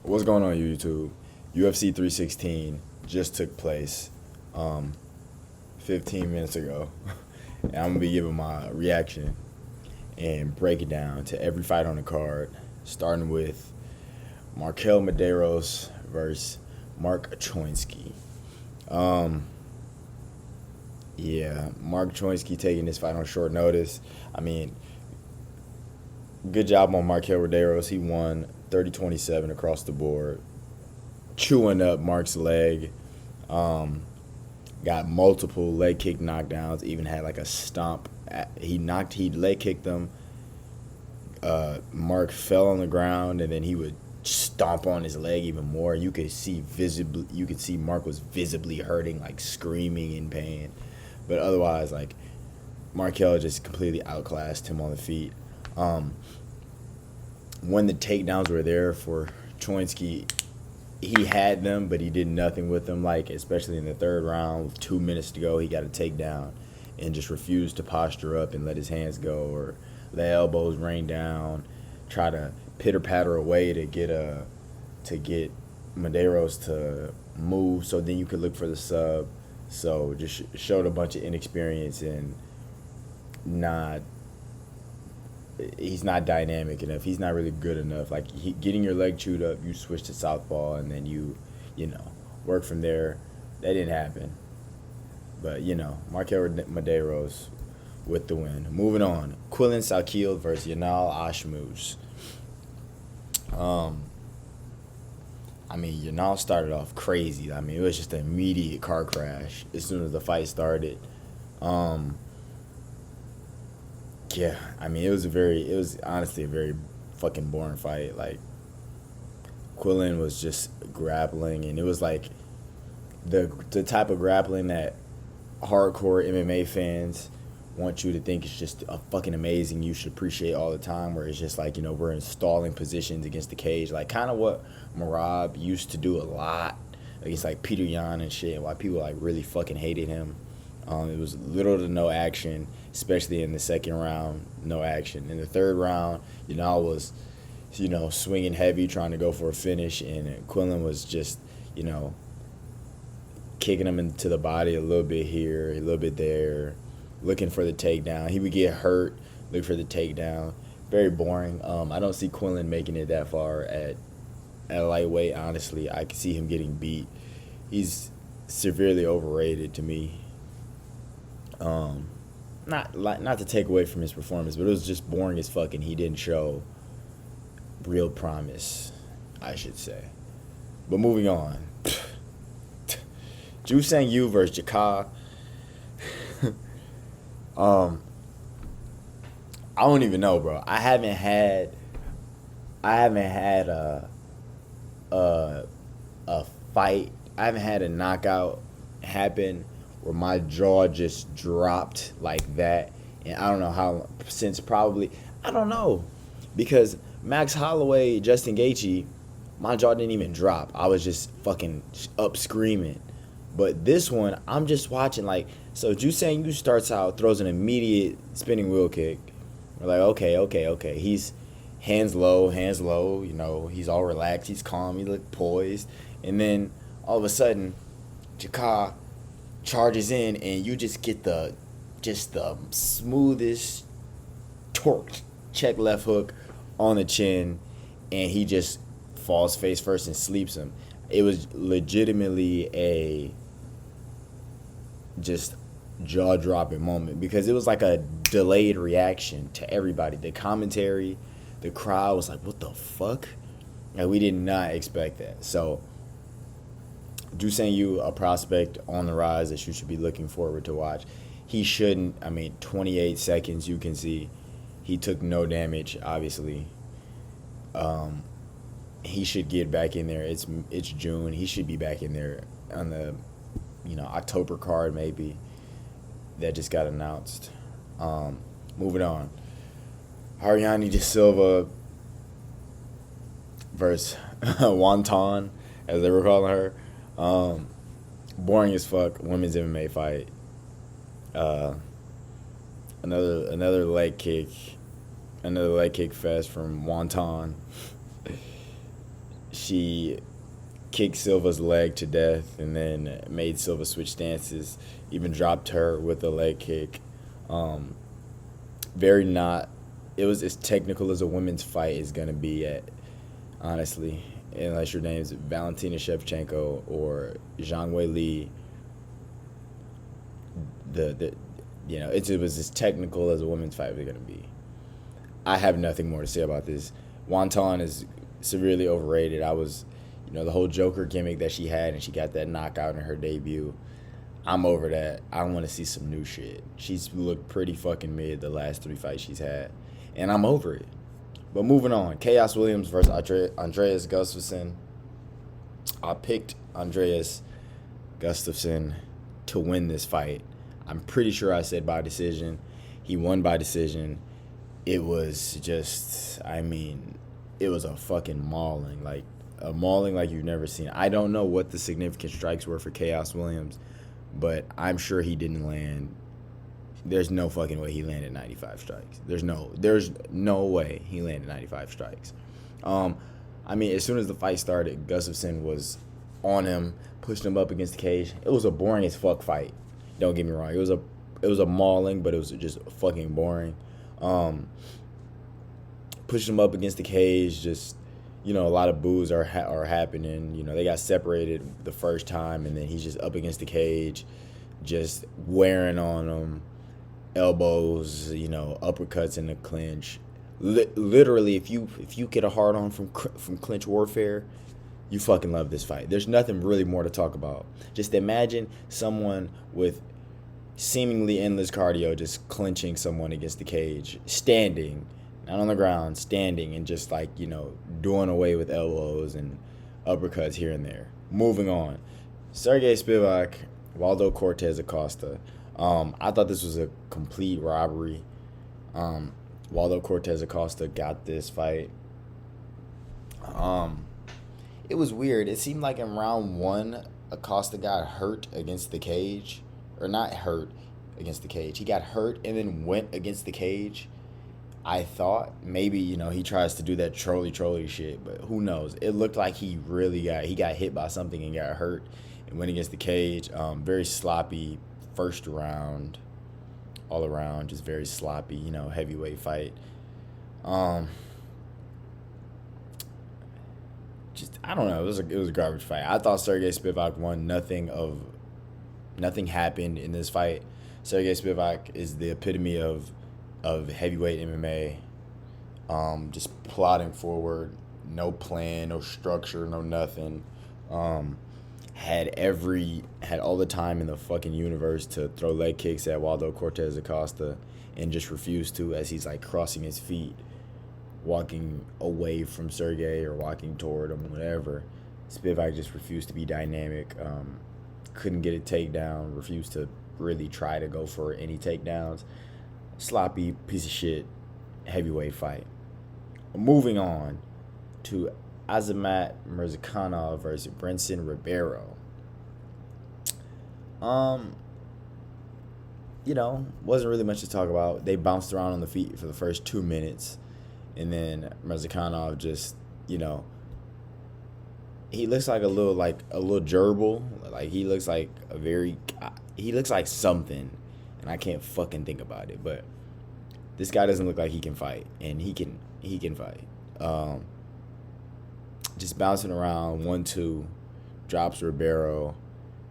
What's going on YouTube? UFC 316 just took place 15 minutes ago. And I'm going to be giving my reaction and break it down to every fight on the card, starting with Markel Medeiros versus Mark Choinsky. Yeah, Mark Choinsky taking this fight on short notice. I mean, good job on Markel Medeiros. He won 30-27 across the board, chewing up Mark's leg. Got multiple leg kick knockdowns. Even had like a stomp. He leg kicked them. Mark fell on the ground, and then he would stomp on his leg even more. You could see Mark was visibly hurting, like screaming in pain. But otherwise, like, Markel just completely outclassed him on the feet. When the takedowns were there for Choinsky, he had them, but he did nothing with them. Like, especially in the third round, with 2 minutes to go, he got a takedown and just refused to posture up and let his hands go or let elbows rain down, try to pitter-patter away to get Medeiros to move so then you could look for the sub. So just showed a bunch of inexperience and he's not dynamic enough. He's not really good enough. Like, getting your leg chewed up, you switch to southpaw, and then you work from there. That didn't happen. But, Markel Medeiros with the win. Moving on. Quillen Salkiel versus Yanal Ashmouz. Yanal started off crazy. It was just an immediate car crash as soon as the fight started. Yeah, it was honestly a very fucking boring fight. Like, Quillen was just grappling, and it was like the type of grappling that hardcore MMA fans want you to think is just a fucking amazing, you should appreciate all the time, where it's just like, we're installing positions against the cage, like kind of what Merab used to do a lot against like Peter Yan and shit, and why people like really fucking hated him. It was little to no action, especially in the second round, no action. In the third round, Yanal was, swinging heavy, trying to go for a finish, and Quillen was just, kicking him into the body a little bit here, a little bit there, looking for the takedown. He would get hurt, look for the takedown. Very boring. I don't see Quillen making it that far at lightweight, honestly. I can see him getting beat. He's severely overrated to me. Not to take away from his performance, but it was just boring as fuck, and he didn't show real promise, I should say. But moving on. Ju Sang Yu versus Jaka. I don't even know, bro. I haven't had a fight. I haven't had a knockout happen where my jaw just dropped like that, and I don't know how, since probably, I don't know, because Max Holloway, Justin Gaethje, my jaw didn't even drop. I was just fucking up screaming. But this one, I'm just watching, like, so Ju Sang Yu starts out, throws an immediate spinning wheel kick. We're like, okay. He's hands low, he's all relaxed, he's calm, he look poised. And then all of a sudden, Jaka charges in, and you just get the smoothest torqued check left hook on the chin, and he just falls face first and sleeps him. It was legitimately a just jaw-dropping moment, because it was like a delayed reaction to everybody. The commentary, the crowd was like, what the fuck? And we did not expect that. So Ju Sang Yu, a prospect on the rise that you should be looking forward to watch. He shouldn't, 28 seconds, you can see he took no damage, obviously. He should get back in there. It's June. He should be back in there on the October card maybe that just got announced. Moving on. Ariane De Silva versus Wonton, as they were calling her. Boring as fuck women's MMA fight. Another leg kick fest from Wonton. She kicked Silva's leg to death and then made Silva switch stances, even dropped her with a leg kick. Um, very not. It was as technical as a women's fight is going to be at, honestly, unless your name's Valentina Shevchenko or Zhang Wei Li. The it was as technical as a women's fight was going to be. I have nothing more to say about this. Wonton is severely overrated. The whole Joker gimmick that she had, and she got that knockout in her debut. I'm over that. I want to see some new shit. She's looked pretty fucking mid the last 3 fights she's had, and I'm over it. But moving on, Chaos Williams versus Andreas Gustafsson. I picked Andreas Gustafsson to win this fight. I'm pretty sure I said by decision. He won by decision. It was just, it was a fucking mauling. Like, a mauling like you've never seen. I don't know what the significant strikes were for Chaos Williams, but I'm sure he didn't land. There's no fucking way he landed 95 strikes. There's no way he landed 95 strikes. As soon as the fight started, Gustafsson was on him, pushed him up against the cage. It was a boring as fuck fight. Don't get me wrong. It was a mauling, but it was just fucking boring. Pushed him up against the cage. Just, a lot of boos are happening. They got separated the first time, and then he's just up against the cage, just wearing on him. Elbows, uppercuts in the clinch. Literally, if you get a hard on from clinch warfare, you fucking love this fight. There's nothing really more to talk about. Just imagine someone with seemingly endless cardio just clinching someone against the cage, standing, not on the ground, standing, and just doing away with elbows and uppercuts here and there. Moving on, Sergey Spivak, Waldo Cortez Acosta. I thought this was a complete robbery. Waldo Cortez Acosta got this fight. It was weird. It seemed like in round 1, Acosta got hurt against the cage. Or not hurt against the cage. He got hurt and then went against the cage. I thought maybe, he tries to do that trolley shit, but who knows? It looked like he got hit by something and got hurt and went against the cage. Very sloppy first round, all around, just very sloppy, heavyweight fight. I don't know. It was a garbage fight. I thought Sergey Spivak won. Nothing happened in this fight. Sergey Spivak is the epitome of heavyweight MMA. Just plodding forward, no plan, no structure, no nothing. Had all the time in the fucking universe to throw leg kicks at Waldo Cortez Acosta and just refused to, as he's crossing his feet, walking away from Sergey or walking toward him, whatever. Spivak just refused to be dynamic. Couldn't get a takedown. Refused to really try to go for any takedowns. Sloppy piece of shit heavyweight fight. Moving on to Azamat Murzakanov versus Brenson Ribeiro. Wasn't really much to talk about. They bounced around on the feet for the first 2 minutes, and then Murzakanov just, he looks like a little gerbil. He looks like something, and I can't fucking think about it. But this guy doesn't look like he can fight, and he can fight. Just bouncing around, 1-2, drops Ribeiro,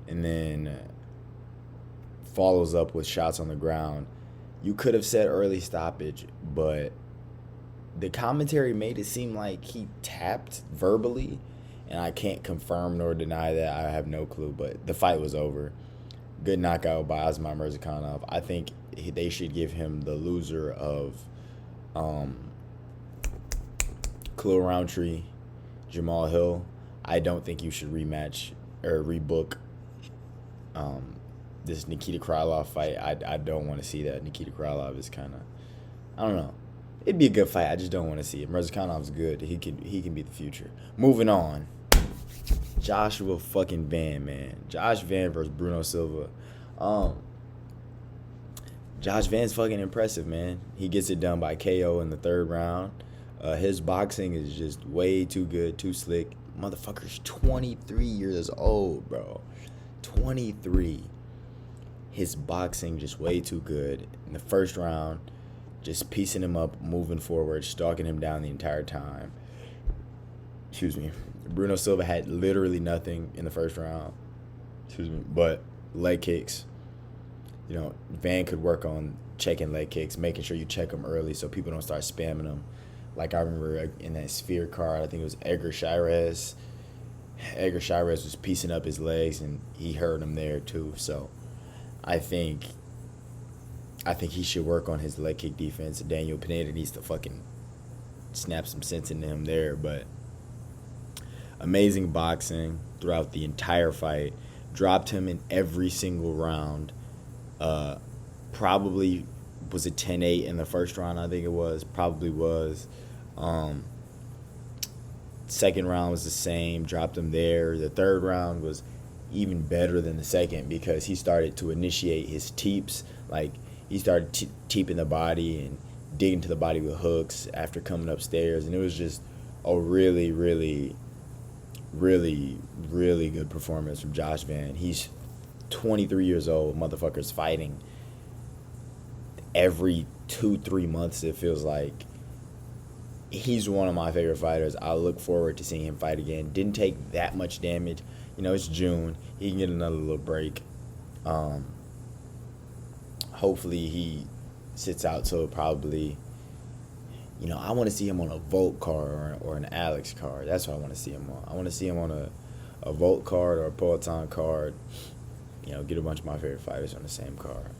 and then follows up with shots on the ground. You could have said early stoppage, but the commentary made it seem like he tapped verbally, and I can't confirm nor deny that. I have no clue, but the fight was over. Good knockout by Azamat Murzakanov. I think they should give him the loser of Khalil Roundtree, Jamal Hill. I don't think you should rematch or rebook this Nikita Krylov fight. I don't want to see that. Nikita Krylov is kind of, I don't know. It'd be a good fight. I just don't want to see it. Murzakanov good. He can be the future. Moving on. Joshua fucking Van, man. Josh Van versus Bruno Silva. Josh Van's fucking impressive, man. He gets it done by KO in the 3rd round. His boxing is just way too good, too slick. Motherfucker's 23 years old, bro. 23. His boxing just way too good. In the first round, just piecing him up, moving forward, stalking him down the entire time. Excuse me. Bruno Silva had literally nothing in the first round. Excuse me. But leg kicks. You know, Van could work on checking leg kicks, making sure you check them early so people don't start spamming them. Like I remember in that Sphere card, I think it was Edgar Shirez. Edgar Shirez was piecing up his legs, and he hurt him there too. So I think he should work on his leg kick defense. Daniel Pineda needs to fucking snap some sense into him there. But amazing boxing throughout the entire fight. Dropped him in every single round. Probably was it 10-8 in the first round, I think it was. Probably was. Second round was the same. Dropped him there. The third round was even better than the second because he started to initiate his teeps. Like, he started teeping the body and digging to the body with hooks after coming upstairs. And it was just a really, really, really, really good performance from Josh Van. He's 23 years old. Motherfucker's fighting every 2-3 months, it feels like. He's one of my favorite fighters. I look forward to seeing him fight again. Didn't take that much damage. You know, it's June. He can get another little break. Hopefully he sits out till probably, you know, I want to see him on a Volt card or an Alex card. That's what I want to see him on. I want to see him on a Volt card or a Poetan card. You know, get a bunch of my favorite fighters on the same card.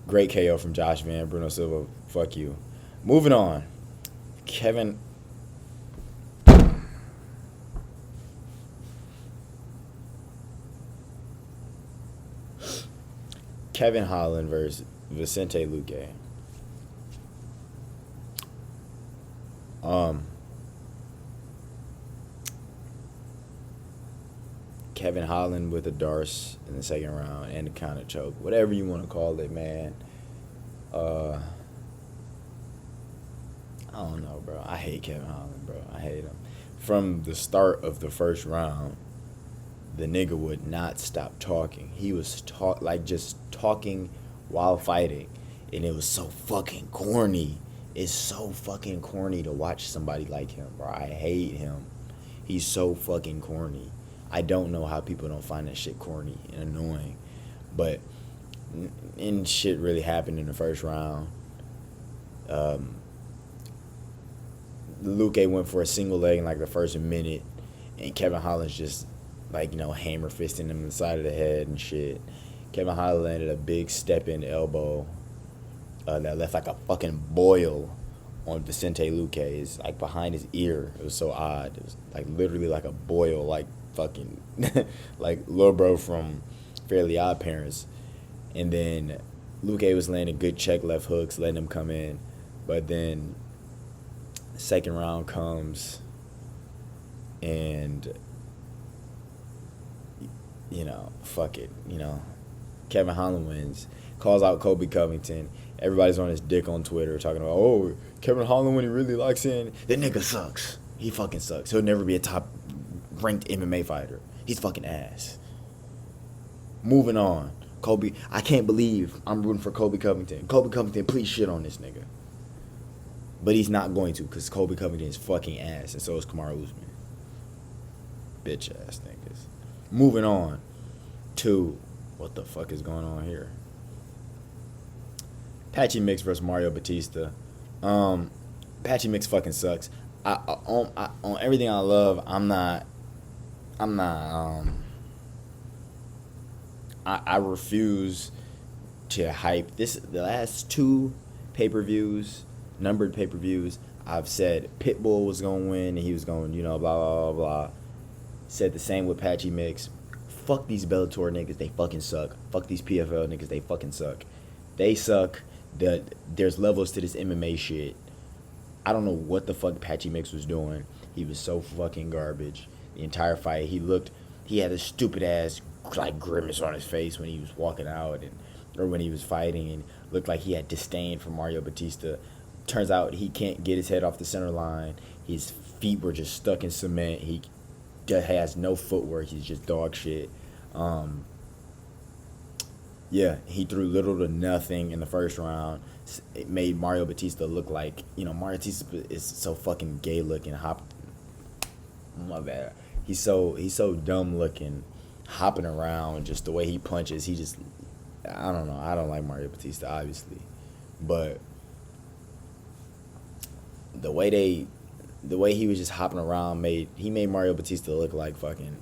Great KO from Josh Van. Bruno Silva, fuck you. Moving on. Kevin Holland versus Vicente Luque. Kevin Holland with a Darce in the second round and a counter choke. Whatever you want to call it, man. I don't know, bro. I hate Kevin Holland, bro. I hate him. From the start of the first round, the nigga would not stop talking. He was just talking while fighting, and it was so fucking corny. It's so fucking corny to watch somebody like him, bro. I hate him. He's so fucking corny. I don't know how people don't find that shit corny and annoying. But and shit really happened in the first round. Luque went for a single leg in like the first minute, and Kevin Holland's just like, you know, hammer fisting him in the side of the head and shit. Kevin Holland landed a big step in elbow that left like a fucking boil on Vicente Luque. It's like behind his ear. It was so odd. It was like literally like a boil, like fucking like Lil Bro from Fairly Odd Parents. And then Luque was landing good check left hooks, letting him come in. But then second round comes, and you know, fuck it, you know, Kevin Holland wins, calls out Kobe Covington. Everybody's on his dick on Twitter talking about, oh, Kevin Holland, when he really locks in, that nigga sucks. He fucking sucks. He'll never be a top ranked MMA fighter. He's fucking ass. Moving on. Kobe, I can't believe I'm rooting for Kobe Covington. Kobe Covington, please shit on this nigga. But he's not going to, because Kobe Covington is fucking ass, and so is Kamaru Usman. Bitch ass niggas. Moving on to what the fuck is going on here. Patchy Mix versus Mario Batista. Patchy Mix fucking sucks. On everything I love, I refuse to hype this. The last two pay-per-views, numbered pay-per-views, I've said Pitbull was going to win and he was going, you know, blah, blah, blah, blah. Said the same with Patchy Mix. Fuck these Bellator niggas, they fucking suck. Fuck these PFL niggas, they fucking suck. They suck. There's levels to this MMA shit. I don't know what the fuck Patchy Mix was doing. He was so fucking garbage. The entire fight, he had a stupid ass like grimace on his face when he was walking out or when he was fighting, and looked like he had disdain for Mario Batista. Turns out he can't get his head off the center line. His feet were just stuck in cement. He has no footwork. He's just dog shit. Yeah, he threw little to nothing in the first round. It made Mario Batista look like, Mario Batista is so fucking gay looking. My bad. He's so dumb looking, hopping around. Just the way he punches, I don't know. I don't like Mario Batista, obviously, but the way he was just hopping around made Mario Batista look like fucking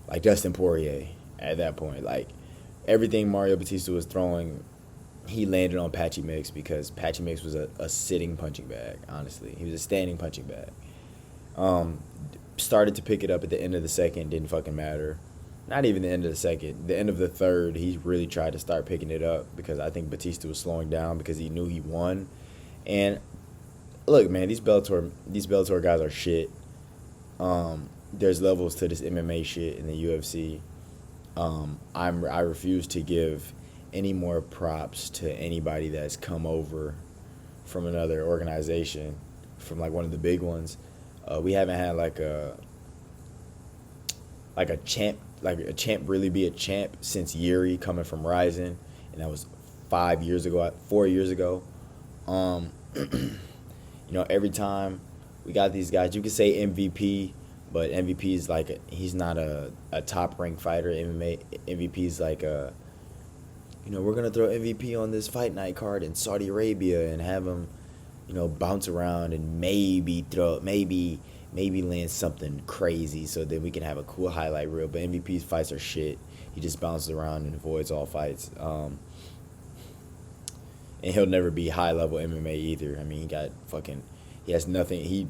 like Dustin Poirier at that point. Like everything Mario Batista was throwing, he landed on Patchy Mix because Patchy Mix was a sitting punching bag. Honestly, he was a standing punching bag. Started to pick it up at the end of the second, didn't fucking matter. Not even the end of the second. The end of the third, he really tried to start picking it up because I think Batista was slowing down because he knew he won. And look, man, these Bellator guys are shit. There's levels to this MMA shit in the UFC. I refuse to give any more props to anybody that's come over from another organization, from like one of the big ones. We haven't had like a champ really be a champ since Yuri coming from Ryzen, and that was 4 years ago. Every time we got these guys, you could say MVP, but MVP is like he's not a top ranked fighter. MVP is like we're gonna throw MVP on this fight night card in Saudi Arabia and have him bounce around and maybe land something crazy so that we can have a cool highlight reel. But MVP's fights are shit. He just bounces around and avoids all fights. And he'll never be high level MMA either. I mean, he has nothing. He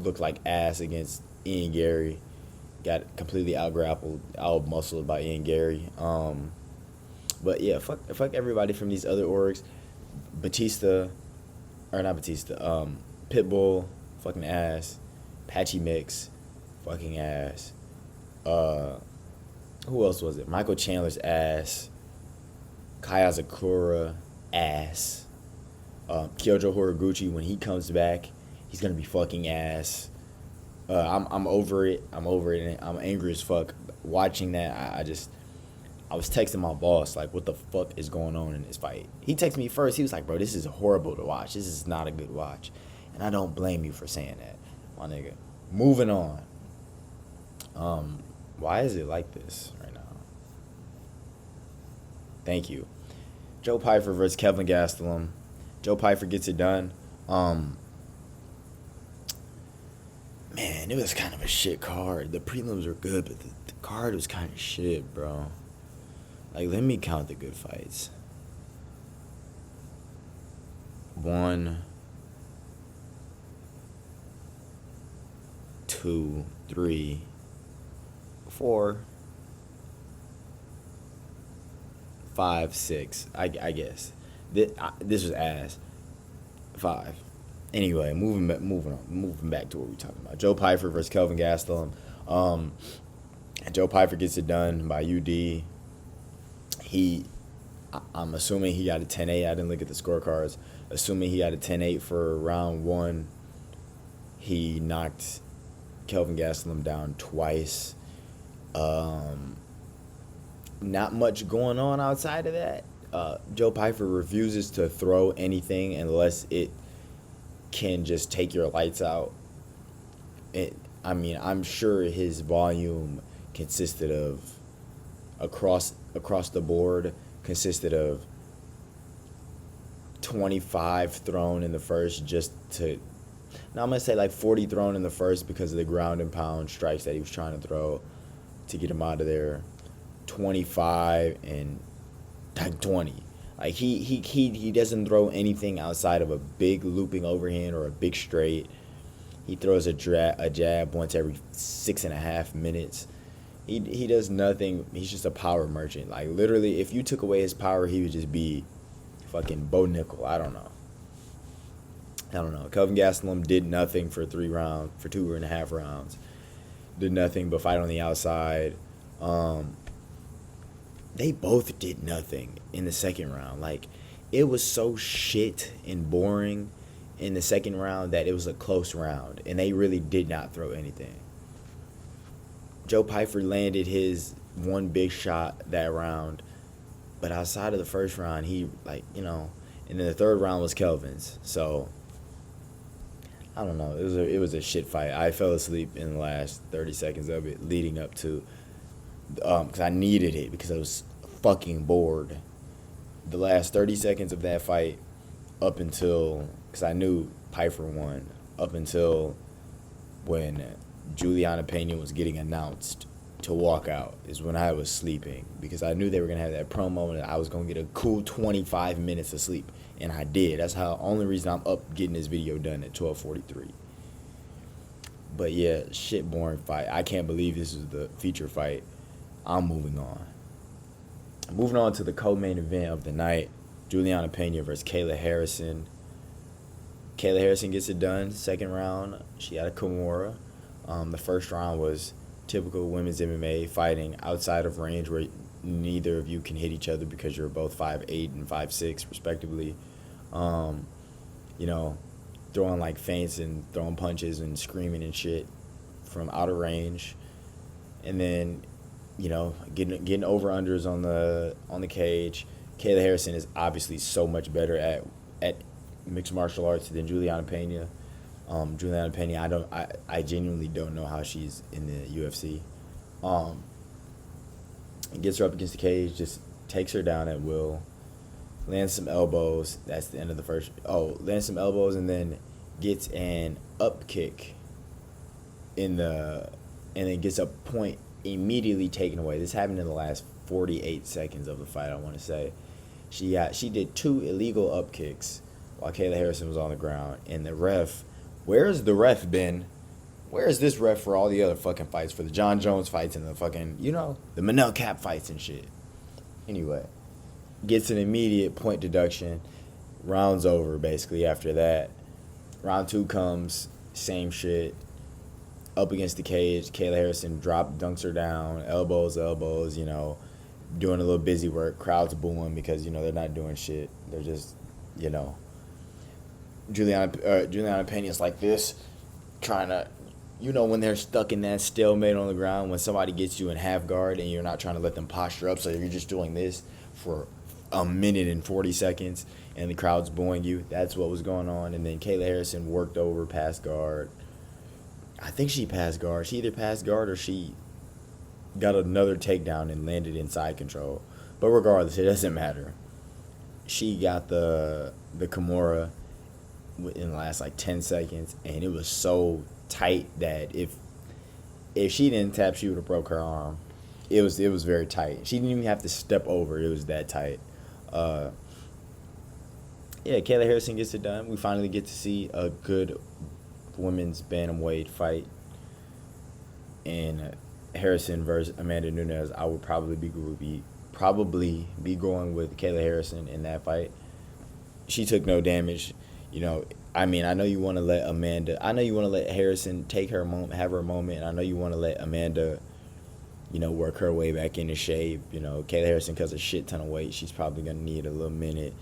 looked like ass against Ian Gary. Got completely out muscled by Ian Gary. But yeah, fuck everybody from these other orgs. Pitbull, fucking ass. Patchy Mix, fucking ass. Who else was it? Michael Chandler's ass. Kaya Sakura, ass. Kyojo Horiguchi, when he comes back, he's gonna be fucking ass. I'm over it. I'm angry as fuck watching that. I was texting my boss like, what the fuck is going on in this fight? He texted me first. He was like, bro, this is horrible to watch. This is not a good watch. And I don't blame you for saying that, my nigga. Moving on. Why is it like this right now? Thank you. Joe Pyfer versus Kelvin Gastelum. Joe Pyfer gets it done. Man, it was kind of a shit card. The prelims were good, but the card was kind of shit, bro. Like, let me count the good fights. 1, 2, 3, 4, 5, 6. I guess this was ass. 5. Anyway, moving back to what we're talking about. Joe Pyfer versus Kelvin Gastelum. Joe Pyfer gets it done by UD. I'm assuming he got a 10-8. I didn't look at the scorecards. Assuming he got a 10-8 for round 1. He knocked Kelvin Gastelum down twice. Not much going on outside of that. Joe Pyfer refuses to throw anything unless it can just take your lights out. I'm sure his volume consisted of across the board consisted of 25 thrown in the first I'm going to say like 40 thrown in the first because of the ground and pound strikes that he was trying to throw to get him out of there. 25 and like 20. Like he doesn't throw anything outside of a big looping overhand or a big straight. He throws a jab once every 6.5 minutes. He does nothing. He's just a power merchant. Like literally, if you took away his power, he would just be fucking Bo Nickel. I don't know. Kelvin Gastelum did nothing for 2.5 rounds. Did nothing but fight on the outside. They both did nothing in the second round. Like, it was so shit and boring in the second round that it was a close round, and they really did not throw anything. Joe Pyfer landed his one big shot that round, but outside of the first round, he, like, you know, and then the third round was Kelvin's. So I don't know. It was a shit fight. I fell asleep in the last 30 seconds of it, leading up to, because I needed it because I was fucking bored. The last 30 seconds of that fight, up until, because I knew Pyfer won, up until when Juliana Pena was getting announced to walk out, is when I was sleeping, because I knew they were going to have that promo and I was going to get a cool 25 minutes of sleep, and I did. That's how, only reason I'm up getting this video done at 12:43. But yeah, shit boring fight. I can't believe this is the feature fight. I'm moving on. Moving on to the co-main event of the night, Juliana Pena versus Kayla Harrison. Kayla Harrison gets it done. Second round, she had a Kimura. The first round was typical women's MMA, fighting outside of range where neither of you can hit each other because you're both 5'8" and 5'6", respectively. You know, throwing like feints and throwing punches and screaming and shit from out of range. And then, you know, getting over-unders on the cage. Kayla Harrison is obviously so much better at mixed martial arts than Juliana Pena. Juliana Pena, I genuinely don't know how she's in the UFC. Gets her up against the cage, just takes her down at will, lands some elbows. That's the end of the first. Lands some elbows and then gets an up kick and then gets a point immediately taken away. This happened in the last 48 seconds of the fight, I want to say. She did 2 illegal up kicks while Kayla Harrison was on the ground, and the ref, where's the ref been? Where is this ref for all the other fucking fights, for the John Jones fights and the fucking, you know, the Manel Cap fights and shit? Anyway, gets an immediate point deduction. Round's over, basically, after that. Round 2 comes, same shit. Up against the cage, Kayla Harrison dunks her down, elbows, you know, doing a little busy work. Crowd's booing because, you know, they're not doing shit. They're just, you know. Juliana Pena's like this, trying to, you know, when they're stuck in that stalemate on the ground, when somebody gets you in half guard and you're not trying to let them posture up, so you're just doing this for a minute and 40 seconds and the crowd's booing you. That's what was going on. And then Kayla Harrison worked over past guard. I think she passed guard. She either passed guard or she got another takedown and landed in side control. But regardless, it doesn't matter. She got the Kimura in the last like 10 seconds, and it was so tight that if she didn't tap, she would have broke her arm. It was very tight. She didn't even have to step over. It was that tight. Yeah, Kayla Harrison gets it done. We finally get to see a good women's bantamweight fight. And Harrison versus Amanda Nunes, I would probably be going with Kayla Harrison in that fight. She took no damage. You know, I mean, I know you want to let Harrison take her moment, have her moment, and I know you want to let Amanda, you know, work her way back into shape. You know, Kayla Harrison cuts a shit ton of weight. She's probably going to need a little minute.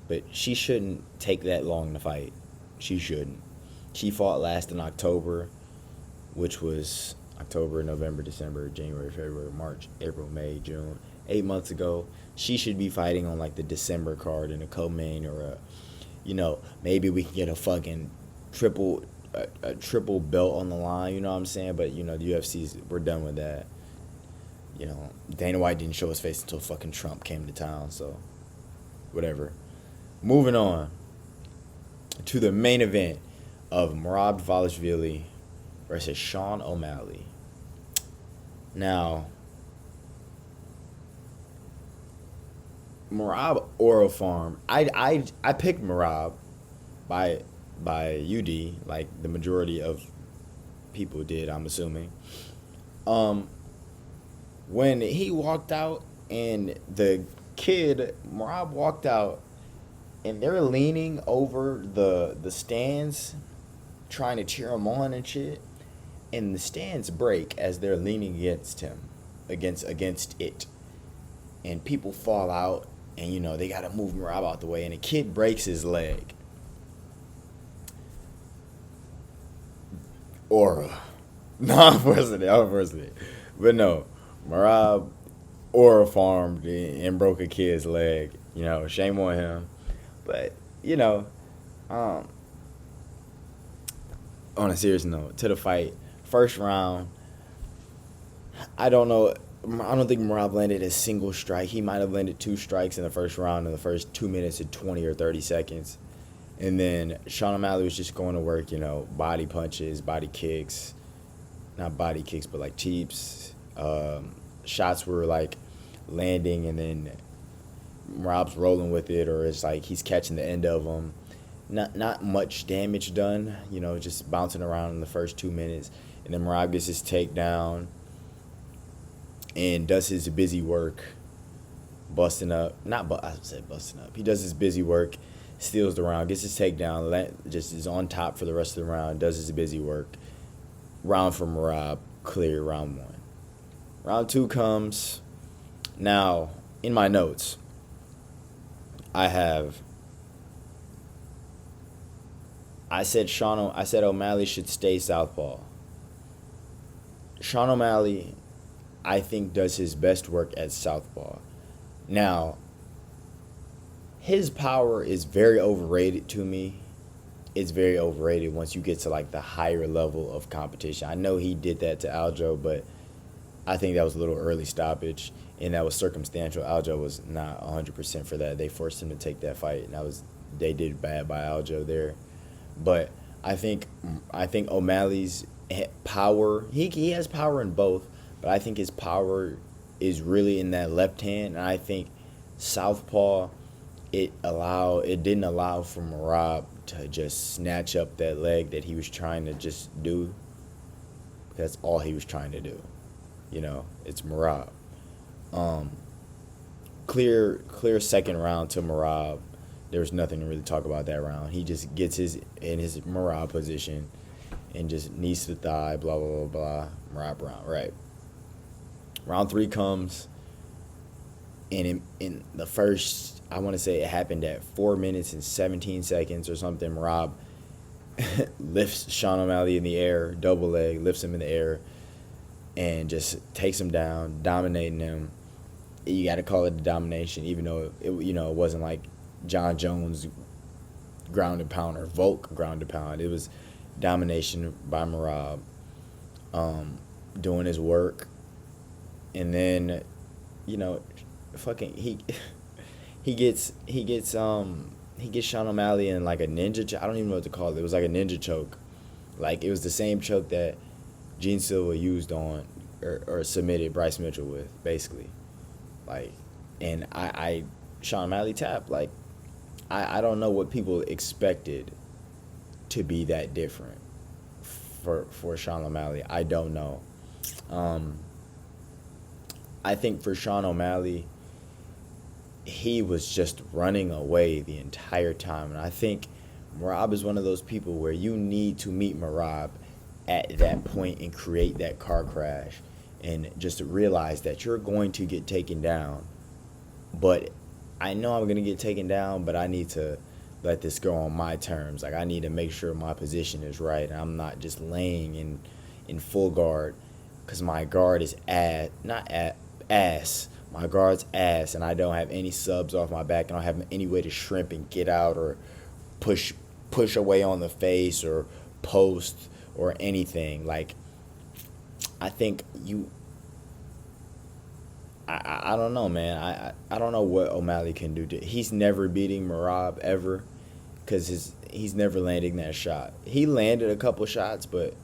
But she shouldn't take that long to fight. She shouldn't. She fought last in October, which was October, November, December, January, February, March, April, May, June. 8 months ago. She should be fighting on like the December card in a co-main, or a, you know, maybe we can get a fucking triple belt on the line, you know what I'm saying? But, you know, the UFC's, we're done with that. You know, Dana White didn't show his face until fucking Trump came to town, so whatever. Moving on to the main event of Merab Dvalishvili versus Sean O'Malley. Now, Merab Oral Farm. I picked Merab by UD, like the majority of people did, I'm assuming. When he walked out and the kid Merab walked out, and they're leaning over the stands, trying to cheer him on and shit, and the stands break as they're leaning against him, against it, and people fall out, and you know they gotta move Merab out the way, and the kid breaks his leg. aura. No, I'm forcing it. But no, Merab aura farmed and broke a kid's leg. Shame on him. But, you know, um, on a serious note, to the fight, first round, I don't know. I don't think Merab landed a single strike. He might have landed 2 strikes in the first round in the first 2 minutes and 20 or 30 seconds. And then Sean O'Malley was just going to work, body punches, body kicks. Not body kicks, but like cheaps. Shots were like landing, and then Rob's rolling with it, or it's like he's catching the end of them. Not much damage done, just bouncing around in the first 2 minutes. And then Merab gets his takedown and does his busy work, busting up. I said busting up. He does his busy work, steals the round, gets his takedown, just is on top for the rest of the round, does his busy work. Round for Merab, clear round 1. Round 2 comes. Now, in my notes, I said O'Malley should stay southpaw. Sean O'Malley, I think, does his best work at southpaw. Now, his power is very overrated to me. It's very overrated once you get to like the higher level of competition. I know he did that to Aljo, but I think that was a little early stoppage, and that was circumstantial. Aljo was not 100% for that. They forced him to take that fight, and they did bad by Aljo there. But I think O'Malley's power, he has power in both, but I think his power is really in that left hand, and I think southpaw, it didn't allow for Merab to just snatch up that leg that he was trying to just do. That's all he was trying to do. It's Merab. Clear second round to Merab. There was nothing to really talk about that round. He just gets in his Merab position and just knees to the thigh, blah, blah, blah, blah. Merab round, right. Round 3 comes, and in the first, I want to say it happened at 4 minutes and 17 seconds or something. Merab lifts Sean O'Malley in the air, double leg, lifts him in the air, and just takes him down, dominating him. You got to call it a domination, even though it wasn't like John Jones ground and pound or Volk ground and pound. It was domination by Merab, doing his work, and then, fucking he gets Sean O'Malley in like a ninja choke. I don't even know what to call it. It was like a ninja choke, like it was the same choke that Gene Silva used on or submitted Bryce Mitchell with, basically. Like, and Sean O'Malley tapped. Like, I don't know what people expected to be that different for Sean O'Malley. I don't know. I think for Sean O'Malley, he was just running away the entire time. And I think Merab is one of those people where you need to meet Merab at that point and create that car crash, and just realize that you're going to get taken down. But I know I'm going to get taken down, but I need to let this go on my terms. Like, I need to make sure my position is right, and I'm not just laying in full guard, because my guard is ass. My guard's ass, and I don't have any subs off my back. I don't have any way to shrimp and get out or push away on the face or post or anything. Like, I think I don't know, man. I don't know what O'Malley can do. He's never beating Merab ever, because he's never landing that shot. He landed a couple shots, but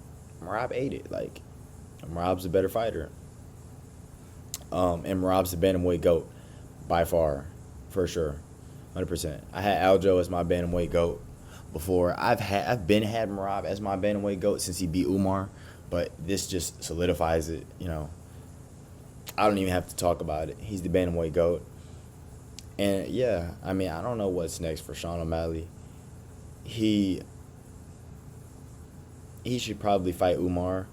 Merab ate it. Like, Merab's a better fighter. And Merab's the bantamweight GOAT by far, for sure, 100%. I had Aljo as my bantamweight GOAT before. I've been had Merab as my bantamweight GOAT since he beat Umar, but this just solidifies it. I don't even have to talk about it. He's the bantamweight GOAT. And yeah, I mean, I don't know what's next for Sean O'Malley. He should probably fight Umar.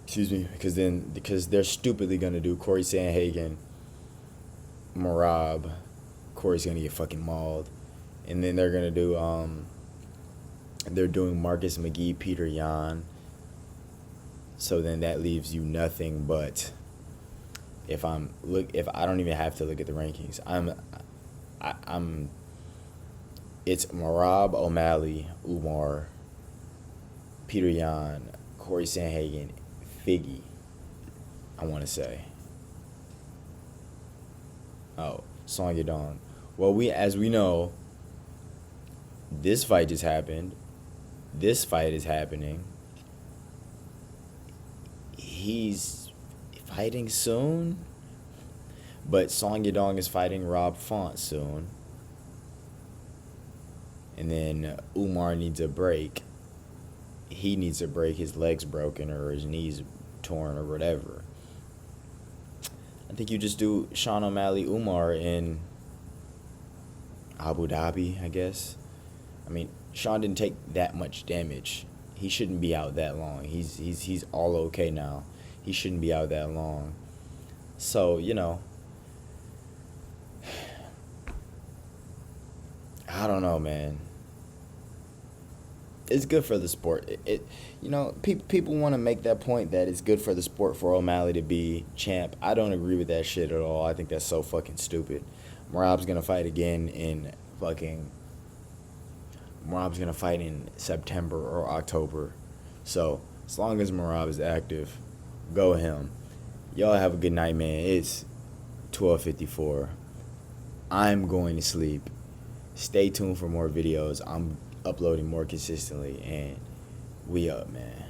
Excuse me, because they're stupidly gonna do Corey Sandhagen, Merab. Corey's gonna get fucking mauled, and then they're gonna do they're doing Marcus McGee, Peter Yan, So then that leaves you nothing but, if I don't even have to look at the rankings, it's Merab, O'Malley, Umar, Peter Yan, Corey Sandhagen, Figgy, I want to say. Oh, Song Yadong. Well, as we know, this fight just happened. This fight is happening. He's fighting soon. But Song Yadong is fighting Rob Font soon. And then Umar needs a break. He needs a break. His leg's broken or his knee's torn or whatever. I think you just do Sean O'Malley, Umar in Abu Dhabi, I guess. I mean, Sean didn't take that much damage. He shouldn't be out that long. He's all okay now. He shouldn't be out that long. So, I don't know, man. It's good for the sport. People want to make that point that it's good for the sport for O'Malley to be champ. I don't agree with that shit at all. I think that's so fucking stupid. Merab's gonna fight again in September or October. So as long as Merab is active, go him. Y'all have a good night, man. It's 12:54. I'm going to sleep. Stay tuned for more videos. I'm uploading more consistently, and we up, man.